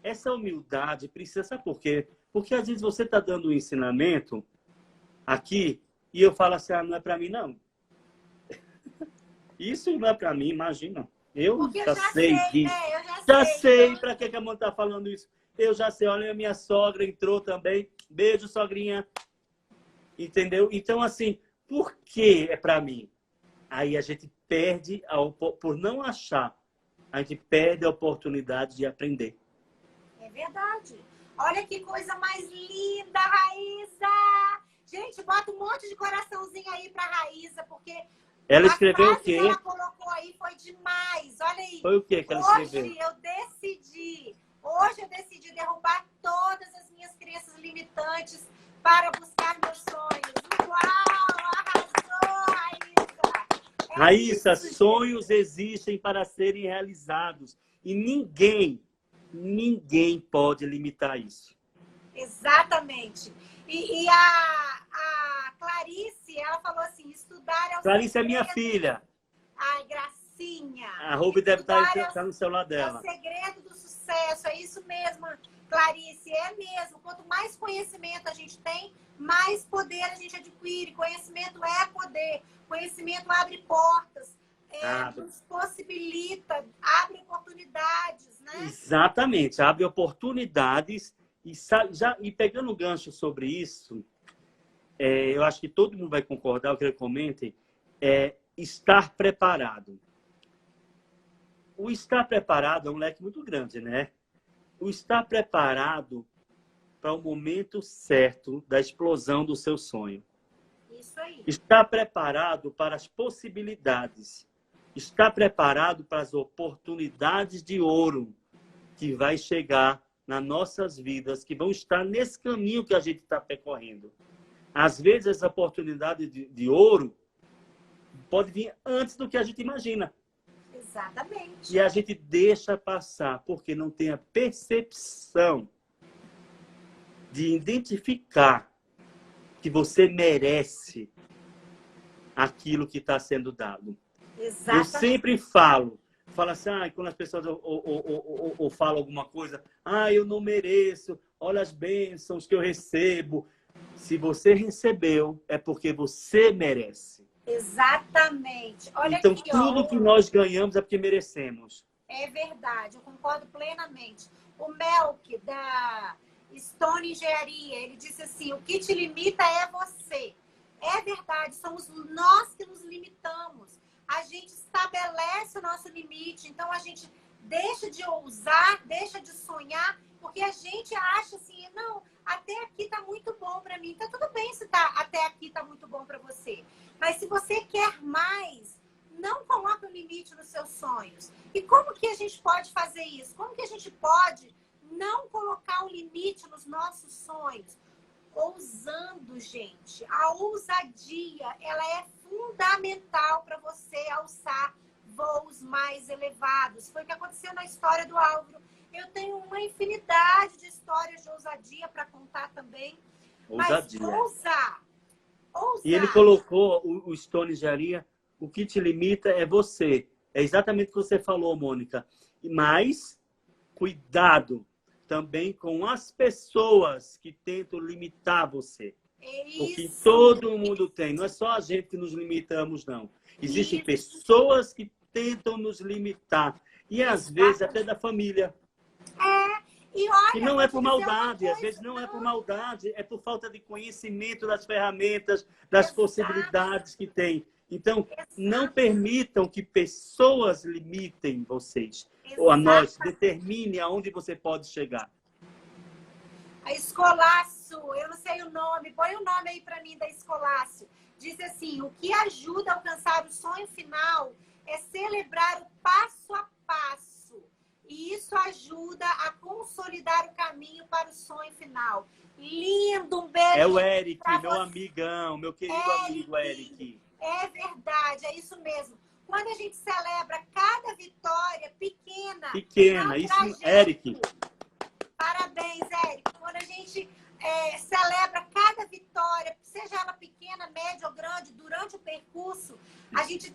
Essa humildade precisa, sabe por quê? Porque às vezes você está dando um ensinamento aqui e eu falo assim, não é para mim, não. Isso não é para mim, imagina. Eu já sei disso. Já sei para que a mãe está falando isso. Eu já sei. Olha, a minha sogra entrou também. Beijo, sogrinha. Entendeu? Então, assim, por que é para mim? Aí a gente perde, por não achar, a gente perde a oportunidade de aprender. É verdade. Olha que coisa mais linda, Raíza! Gente, bota um monte de coraçãozinho aí para Raíza, porque ela escreveu o quê? Que ela colocou aí foi demais. Olha aí. Foi o quê que ela escreveu? Hoje eu decidi derrubar todas as minhas crenças limitantes para buscar meus sonhos. Uau! Arrasou, Raíza! Raíza, sonhos existem para serem realizados. E ninguém pode limitar isso. Exatamente. E a Clarice, ela falou assim, estudar é o Clarice é minha filha. Ai, gracinha. A Ruby deve estar no celular dela. É o segredo do sucesso, é isso mesmo, Clarice, é mesmo. Quanto mais conhecimento a gente tem, mais poder a gente adquire. Conhecimento é poder. Conhecimento abre portas, nos possibilita, abre oportunidades, né? Exatamente, abre oportunidades. E pegando o gancho sobre isso, eu acho que todo mundo vai concordar, eu quero que comentem, estar preparado. O estar preparado é um leque muito grande, né? O estar preparado para o momento certo da explosão do seu sonho. Isso aí. Estar preparado para as possibilidades. Estar preparado para as oportunidades de ouro que vai chegar nas nossas vidas, que vão estar nesse caminho que a gente está percorrendo. Às vezes, essa oportunidade de ouro pode vir antes do que a gente imagina. Exatamente. E a gente deixa passar, porque não tem a percepção de identificar que você merece aquilo que está sendo dado. Exatamente. Eu sempre falo assim, quando as pessoas ou falam alguma coisa, eu não mereço, olha as bênçãos que eu recebo. Se você recebeu, é porque você merece. Exatamente. Olha então, aqui, tudo que nós ganhamos é porque merecemos. É verdade, eu concordo plenamente. O Melk, da Stone Engenharia, ele disse assim, o que te limita é você. É verdade, somos nós que nos limitamos. A gente estabelece o nosso limite, então a gente deixa de ousar, deixa de sonhar, porque a gente acha assim, não, até aqui tá muito bom para mim. Tá tudo bem se até aqui tá muito bom para você. Mas se você quer mais, não coloque um limite nos seus sonhos. E como que a gente pode fazer isso? Como que a gente pode não colocar um limite nos nossos sonhos? ousando, gente. A ousadia, ela é fundamental para você alçar voos mais elevados. Foi o que aconteceu na história do Álvaro. Eu tenho uma infinidade de histórias de ousadia para contar também. Ousadia. Mas ousar. E ele colocou o Stone Engenharia, o que te limita é você. É exatamente o que você falou, Mônica. Mas cuidado também com as pessoas que tentam limitar você. Porque todo mundo tem. Não é só a gente que nos limitamos, não. Existem pessoas que tentam nos limitar. E às vezes até da família. E olha, e não é por maldade, às vezes não é por maldade, é por falta de conhecimento das ferramentas, das possibilidades que tem. Então, não permitam que pessoas limitem vocês, ou a nós, determine aonde você pode chegar. A Escolácio, eu não sei o nome, põe o nome aí para mim da Escolácio. Diz assim, o que ajuda a alcançar o sonho final é celebrar o passo a passo. E isso ajuda a consolidar o caminho para o sonho final. Lindo, um beijo. É o Eric, meu amigão, meu querido amigo Eric. É verdade, é isso mesmo. Quando a gente celebra cada vitória pequena, isso, Eric. Parabéns, Eric. Quando a gente celebra cada vitória, seja ela pequena, média ou grande, durante o percurso, a gente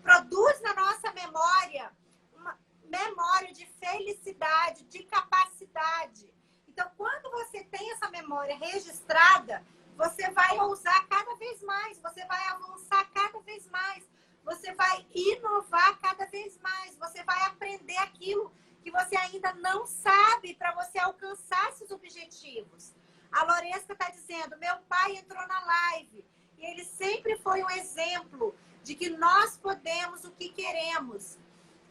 produz na nossa memória uma memória de felicidade, de capacidade. Então, quando você tem essa memória registrada, você vai ousar cada vez mais, você vai avançar cada vez mais, você vai inovar cada vez mais, você vai aprender aquilo que você ainda não sabe para você alcançar esses objetivos. A Loresca está dizendo, meu pai entrou na live e ele sempre foi um exemplo de que nós podemos o que queremos.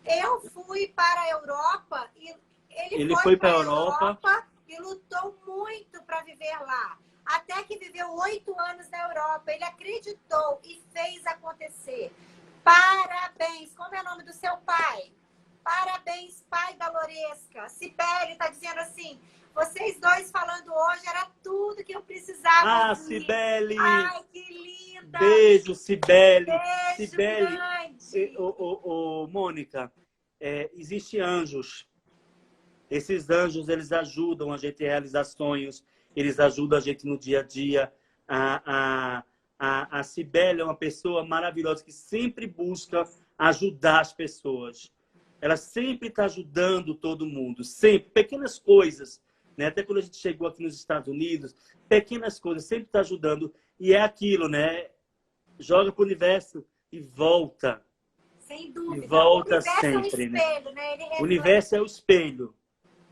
Eu fui para a Europa e ele foi para a Europa e lutou muito para viver lá. Até que viveu 8 anos na Europa. Ele acreditou e fez acontecer. Parabéns! Como é o nome do seu pai? Parabéns, pai da Loresca. Cibele está dizendo assim, vocês dois falando hoje era tudo que eu precisava ouvir. Cibele! Ai, que linda! Beijo, Cibele! Beijo Cibele, grande! Mônica, existem anjos. Esses anjos, eles ajudam a gente a realizar sonhos, eles ajudam a gente no dia a dia. A Cibele é uma pessoa maravilhosa que sempre busca ajudar as pessoas. Ela sempre está ajudando todo mundo, sempre. Pequenas coisas, né? Até quando a gente chegou aqui nos Estados Unidos, pequenas coisas, sempre está ajudando. E é aquilo, né? Joga para o universo e volta. Sem dúvida. E volta o universo sempre, é um espelho, né? O universo é o espelho,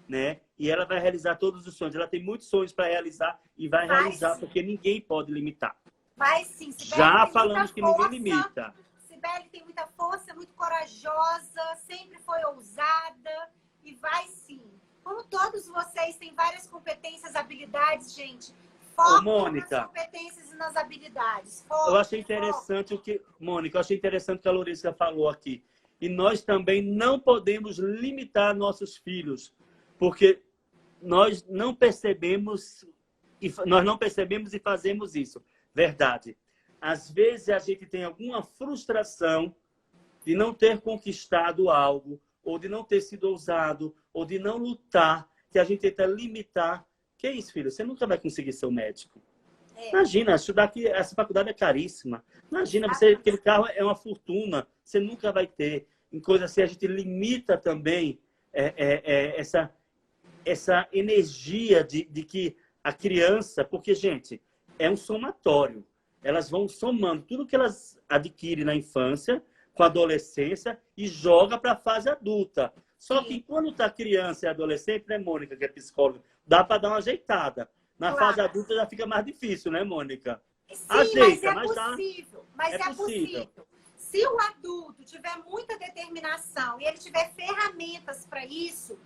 né? E ela vai realizar todos os sonhos. Ela tem muitos sonhos para realizar e vai realizar, sim, porque ninguém pode limitar. Vai sim. Cibele, já falamos que ninguém limita. Cibele tem muita força, é muito corajosa, sempre foi ousada e vai sim. Como todos vocês têm várias competências, habilidades, gente, foco nas competências e nas habilidades. Eu achei interessante Mônica, eu achei interessante o que a Loresca falou aqui. E nós também não podemos limitar nossos filhos, porque nós não percebemos e fazemos isso. Verdade. Às vezes a gente tem alguma frustração de não ter conquistado algo, ou de não ter sido ousado, ou de não lutar, que a gente tenta limitar. Que isso, filho? Você nunca vai conseguir ser um médico. Imagina, estudar aqui, essa faculdade é caríssima. Imagina, aquele carro é uma fortuna, você nunca vai ter. Em coisas assim, a gente limita também essa energia de que a criança, porque, gente, é um somatório. Elas vão somando tudo que elas adquirem na infância, com a adolescência, e joga para a fase adulta. Só que quando está criança e adolescente, né, Mônica, que é psicóloga, dá para dar uma ajeitada. Na fase adulta já fica mais difícil, né, Mônica? Sim, ajeita, mas é possível. Se o adulto tiver muita determinação e ele tiver ferramentas para isso,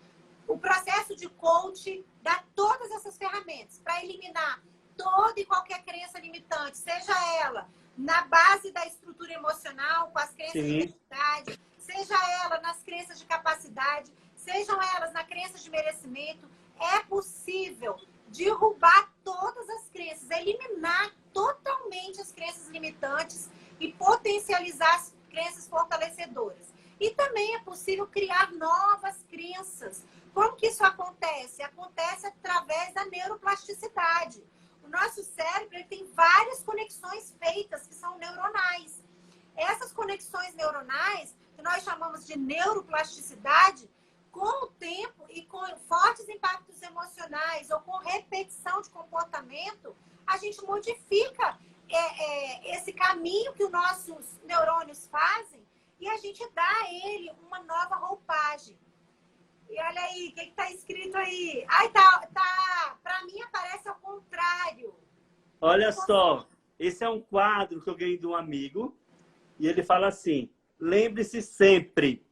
o processo de coach dá todas essas ferramentas para eliminar toda e qualquer crença limitante, seja ela na base da estrutura emocional, com as crenças de identidade, seja ela nas crenças de capacidade, sejam elas na crença de merecimento, é possível derrubar todas as crenças, eliminar totalmente as crenças limitantes e potencializar as crenças fortalecedoras. E também é possível criar novas crenças. Como que isso acontece? Acontece através da neuroplasticidade. O nosso cérebro ele tem várias conexões feitas que são neuronais. Essas conexões neuronais, que nós chamamos de neuroplasticidade, com o tempo e com fortes impactos emocionais ou com repetição de comportamento, a gente modifica esse caminho que os nossos neurônios fazem e a gente dá a ele uma nova roupagem. E olha aí, o que está escrito aí? Ai, para mim aparece ao contrário. Olha só, esse é um quadro que eu ganhei de um amigo e ele fala assim, lembre-se sempre,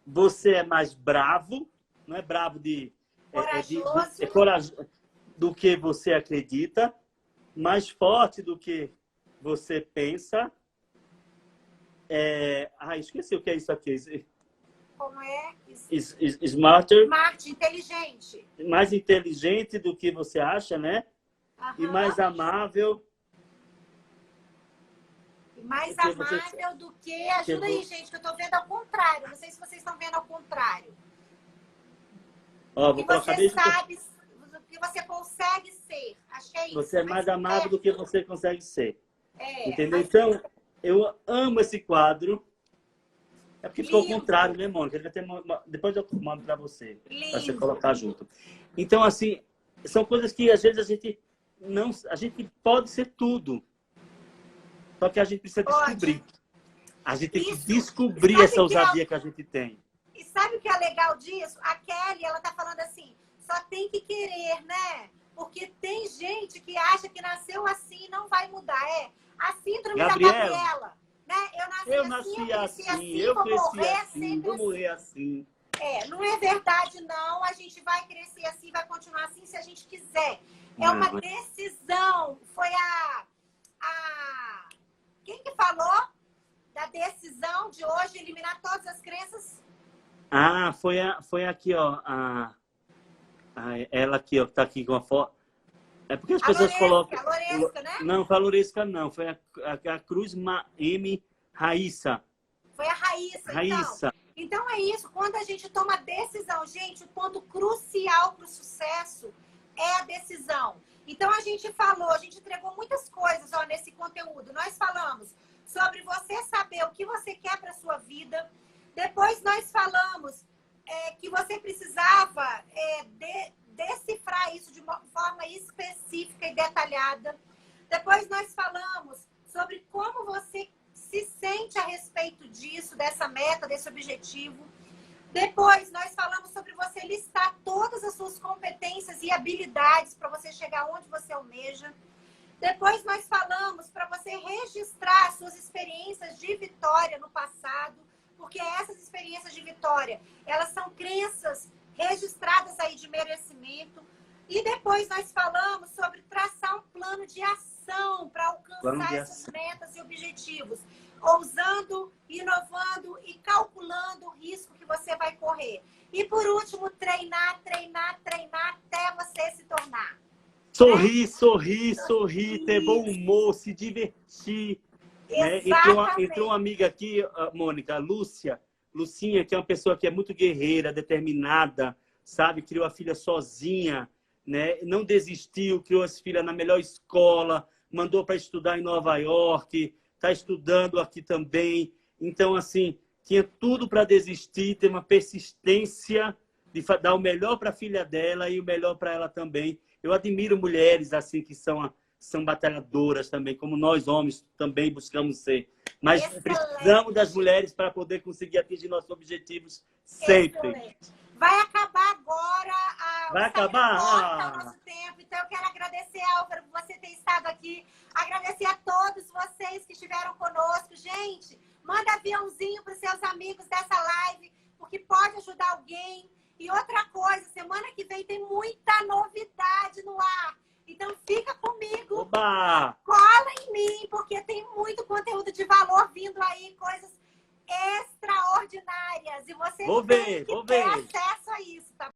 você é mais bravo, não é bravo corajoso do que você acredita, mais forte do que você pensa. Esqueci o que é isso aqui. Como é? Smarter. Smart, inteligente. Mais inteligente do que você acha, né? E mais amável. Mais amável do que... Ajuda aí, gente, que eu tô vendo ao contrário. Não sei se vocês estão vendo ao contrário. Ó, o que você sabe, o que você consegue ser. Acho que é isso. Você é mais amável do que você consegue ser. Entendeu? Então, eu amo esse quadro. É porque ficou ao contrário, né, Mônica? Depois eu mando para você. Para você colocar junto. Então, assim, são coisas que às vezes a gente pode ser tudo. Só que a gente precisa descobrir. A gente tem que descobrir essa ousadia que a gente tem. E sabe o que é legal disso? A Kelly, ela tá falando assim, só tem que querer, né? Porque tem gente que acha que nasceu assim e não vai mudar. A síndrome da Gabriela. Né? Eu nasci assim, eu cresci assim, vou morrer assim. Não é verdade, não. A gente vai crescer assim, vai continuar assim se a gente quiser. É uma decisão. Foi quem que falou da decisão de hoje eliminar todas as crenças? Foi aqui, ó. Ela aqui, ó, que tá aqui com a foto. É porque as pessoas colocam... A Loresca, né? Não, foi a Loresca, não. Foi a Cruz M. Raíssa. Foi a Raíssa. Então é isso. Quando a gente toma decisão, gente, o ponto crucial para o sucesso é a decisão. Então a gente entregou muitas coisas nesse conteúdo. Nós falamos sobre você saber o que você quer para sua vida. Depois nós falamos que você precisava decifrar isso de uma forma específica e detalhada. Depois nós falamos sobre como você se sente a respeito disso, dessa meta, desse objetivo. Depois nós falamos sobre você listar todas as suas competências e habilidades para você chegar onde você almeja. Depois nós falamos para você registrar as suas experiências de vitória no passado, porque essas experiências de vitória, elas são crenças registradas aí de merecimento. E depois nós falamos sobre traçar um plano de ação para alcançar essas metas e objetivos, ousando, inovando e calculando o risco que você vai correr. E por último, treinar até você se tornar. Sorrir, ter bom humor, se divertir. Né? Entrou uma amiga aqui, Mônica, Lucinha, que é uma pessoa que é muito guerreira, determinada, sabe? Criou a filha sozinha, né? Não desistiu, criou as filhas na melhor escola, mandou para estudar em Nova York, está estudando aqui também. Então, assim, tinha tudo para desistir, ter uma persistência de dar o melhor para a filha dela e o melhor para ela também. Eu admiro mulheres assim que são batalhadoras também, como nós homens também buscamos ser. Mas precisamos das mulheres para poder conseguir atingir nossos objetivos sempre. Excelente. Vai acabar agora. Vai acabar? O nosso tempo. Então, eu quero agradecer, Álvaro, por você ter estado aqui. Agradecer a todos vocês que estiveram conosco. Gente, manda aviãozinho para os seus amigos dessa live, porque pode ajudar alguém. E outra coisa, semana que vem tem muita novidade no ar. Então, fica comigo. Oba! Cola em mim, porque tem muito conteúdo de valor vindo aí, coisas extraordinárias. E você tem que ter acesso a isso, tá?